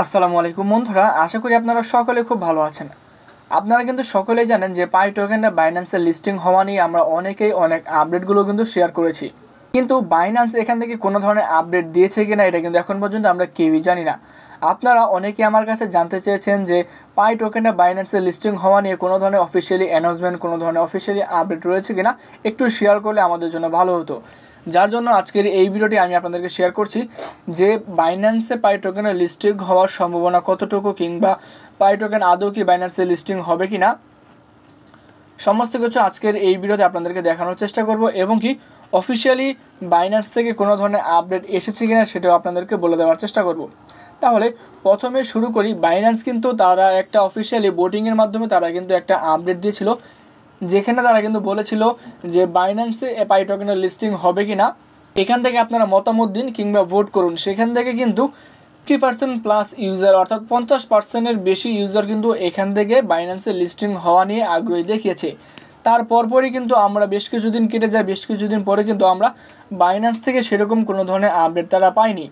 আসসালামু আলাইকুম বন্ধুরা, আশা করি আপনারা সকলে খুব ভালো আছেন। আপনারা কিন্তু সকলেই জানেন যে পাই টোকেনটা বাইন্যান্সে লিস্টিং হওয়া নিয়ে আমরা অনেকেই অনেক আপডেটগুলো কিন্তু শেয়ার করেছি, কিন্তু বাইন্যান্স এখান থেকে কোনো ধরনের আপডেট দিয়েছে কিনা এটা কিন্তু এখন পর্যন্ত আমরা কেউই জানি না। আপনারা অনেকেই আমার কাছে জানতে চেয়েছেন যে পাই টোকেনটা বাইন্যান্সে লিস্টিং হওয়া নিয়ে কোনো ধরনের অফিসিয়ালি অ্যানাউন্সমেন্ট, কোনো ধরনের অফিসিয়ালি আপডেট রয়েছে কিনা একটু শেয়ার করলে আমাদের জন্য ভালো হতো। যার জন্য আজকের এই ভিডিওটি আমি আপনাদেরকে শেয়ার করছি যে বাইন্যান্সে পাই টোকেনের লিস্টিং হওয়ার সম্ভাবনা কতটুকু, কিংবা পাই টোকেন আদৌ কি বাইন্যান্সে লিস্টিং হবে কি না, সমস্ত কিছু আজকের এই ভিডিওতে আপনাদেরকে দেখানোর চেষ্টা করব, এবং কি অফিসিয়ালি বাইন্যান্স থেকে কোনো ধরনের আপডেট এসেছে কিনা সেটাও আপনাদেরকে বলে দেওয়ার চেষ্টা করব। তাহলে প্রথমে শুরু করি। বাইন্যান্স কিন্তু তারা একটা অফিসিয়ালি ভোটিংয়ের মাধ্যমে তারা কিন্তু একটা আপডেট দিয়েছিল, যেখানে তারা কিন্তু বলেছিল যে বাইন্যান্সে পাই টোকেনের লিস্টিং হবে কি না এখান থেকে আপনারা মতামত দিন কিংবা ভোট করুন। সেখান থেকে কিন্তু 50% প্লাস ইউজার, অর্থাৎ 50%-এর বেশি ইউজার কিন্তু এখান থেকে বাইন্যান্সে লিস্টিং হওয়া নিয়ে আগ্রহী দেখিয়েছে। তার পরপরই কিন্তু আমরা বেশ কিছুদিন কেটে যায়, বেশ কিছুদিন পরে কিন্তু আমরা বাইন্যান্স থেকে সেরকম কোনো ধরনের আপডেট তারা পাইনি।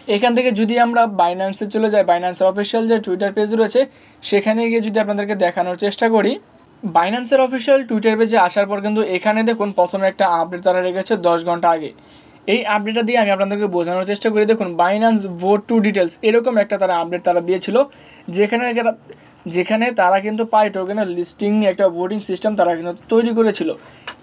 এখান থেকে যদি আমরা বাইন্যান্সে চলে যাই, বাইন্যান্সের অফিসিয়াল যে টুইটার পেজ রয়েছে সেখানে গিয়ে যদি আপনাদেরকে দেখানোর চেষ্টা করি, বাইন্যান্সের অফিসিয়াল টুইটার পেজে আসার পর কিন্তু এখানে দেখুন প্রথমে একটা আপডেট তারা রেখেছে 10 ঘন্টা আগে। এই আপডেটটা দিয়ে আমি আপনাদেরকে বোঝানোর চেষ্টা করি। দেখুন, বাইন্যান্স ভোট টু ডিটেলস এরকম একটা তারা আপডেট তারা দিয়েছিল, যেখানে তারা কিন্তু পাই টোকেনের লিস্টিং একটা ভোটিং সিস্টেম তারা কিন্তু তৈরি করেছিল।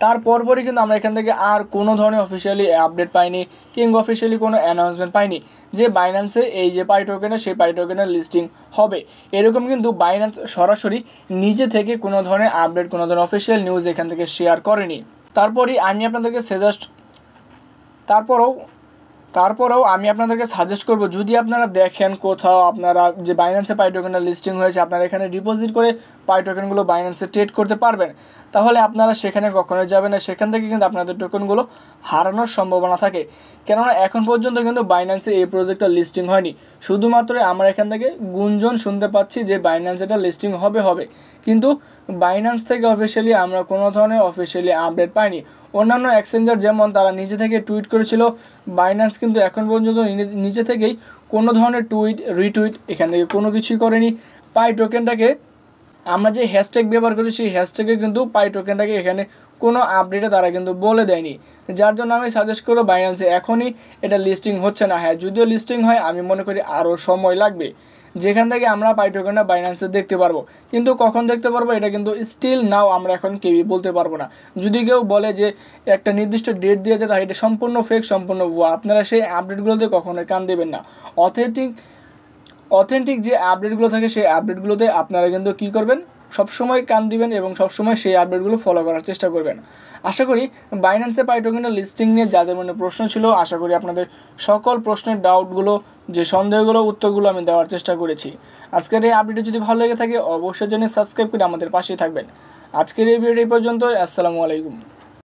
তারপরই কিন্তু আমরা এখান থেকে আর কোনো ধরনের অফিসিয়ালি আপডেট পাইনি কিংবা অফিসিয়ালি কোনো অ্যানাউন্সমেন্ট পাইনি যে বাইন্যান্সে এই যে পাই টোকেনের সেই পাই টোকেনের লিস্টিং হবে। এরকম কিন্তু বাইন্যান্স সরাসরি নিজে থেকে কোনো ধরনের আপডেট, কোনো ধরনের অফিসিয়াল নিউজ এখান থেকে শেয়ার করেনি। তারপরেই আমি আপনাদেরকে আমি আপনাদেরকে সাজেস্ট করব, যদি আপনারা দেখেন কোথাও আপনারা যে বাইন্যান্সে পাই টোকেনের লিস্টিং হয়েছে, আপনারা এখানে ডিপোজিট করে পাই টোকেনগুলো বাইন্যান্সে ট্রেড করতে পারবেন, তাহলে আপনারা সেখানে কখনোই যাবেন না। সেখান থেকে কিন্তু আপনাদের টোকেনগুলো হারানোর সম্ভাবনা থাকে, কেননা এখন পর্যন্ত কিন্তু বাইন্যান্সে এই প্রজেক্টটা লিস্টিং হয়নি। শুধুমাত্র আমরা এখান থেকে গুঞ্জন শুনতে পাচ্ছি যে বাইন্যান্স এটা লিস্টিং হবে, কিন্তু বাইন্যান্স থেকে অফিসিয়ালি আমরা কোনো ধরনের অফিসিয়ালি আপডেট পাইনি। অন্যান্য এক্সচেঞ্জার যেমন তারা নিজে থেকে টুইট করেছিল, বাইন্যান্স কিন্তু এখন পর্যন্ত নিজে থেকেই কোনো ধরনের রিটুইট এখান থেকে কোনো কিছুই করেনি। পাই টোকেনটাকে আমরা যে হ্যাশট্যাগ ব্যবহার করি সেই হ্যাশট্যাগে কিন্তু পাই টোকেনটাকে এখানে কোনো আপডেটে তারা কিন্তু বলে দেয়নি। যার জন্য আমি সাজেস্ট করবো বাইন্যান্সে এখনই এটা লিস্টিং হচ্ছে না। হ্যাঁ, যদিও লিস্টিং হয় আমি মনে করি আরও সময় লাগবে, যেখান থেকে আমরা পাই টোকেনটা বাইন্যান্সে দেখতে পারবো। কিন্তু কখন দেখতে পারবো এটা কিন্তু স্টিল নাও আমরা এখন কেউই বলতে পারবো না। যদি কেউ বলে যে একটা নির্দিষ্ট ডেট দিয়েছে, তাই এটা সম্পূর্ণ ফেক, সম্পূর্ণ ভুয়া। আপনারা সেই আপডেটগুলোতে কখনোই কান দেবেন না। অথেন্টিক যে আপডেটগুলো থাকে সেই আপডেটগুলোতে আপনারা কিন্তু কী করবেন, সবসময় কান দিবেন এবং সবসময় সেই আপডেটগুলো ফলো করার চেষ্টা করবেন। আশা করি বাইন্যান্সে পাই টোকেনের লিস্টিং নিয়ে যাদের মনে প্রশ্ন ছিল, আশা করি আপনাদের সকল প্রশ্নের ডাউটগুলো, যে সন্দেহগুলো, উত্তরগুলো আমি দেওয়ার চেষ্টা করেছি। আজকের এই আপডেটে যদি ভালো লেগে থাকে অবশ্যই জন্য সাবস্ক্রাইব করে আমাদের পাশেই থাকবেন। আজকের এই ভিডিও এই পর্যন্ত। আসসালামু আলাইকুম।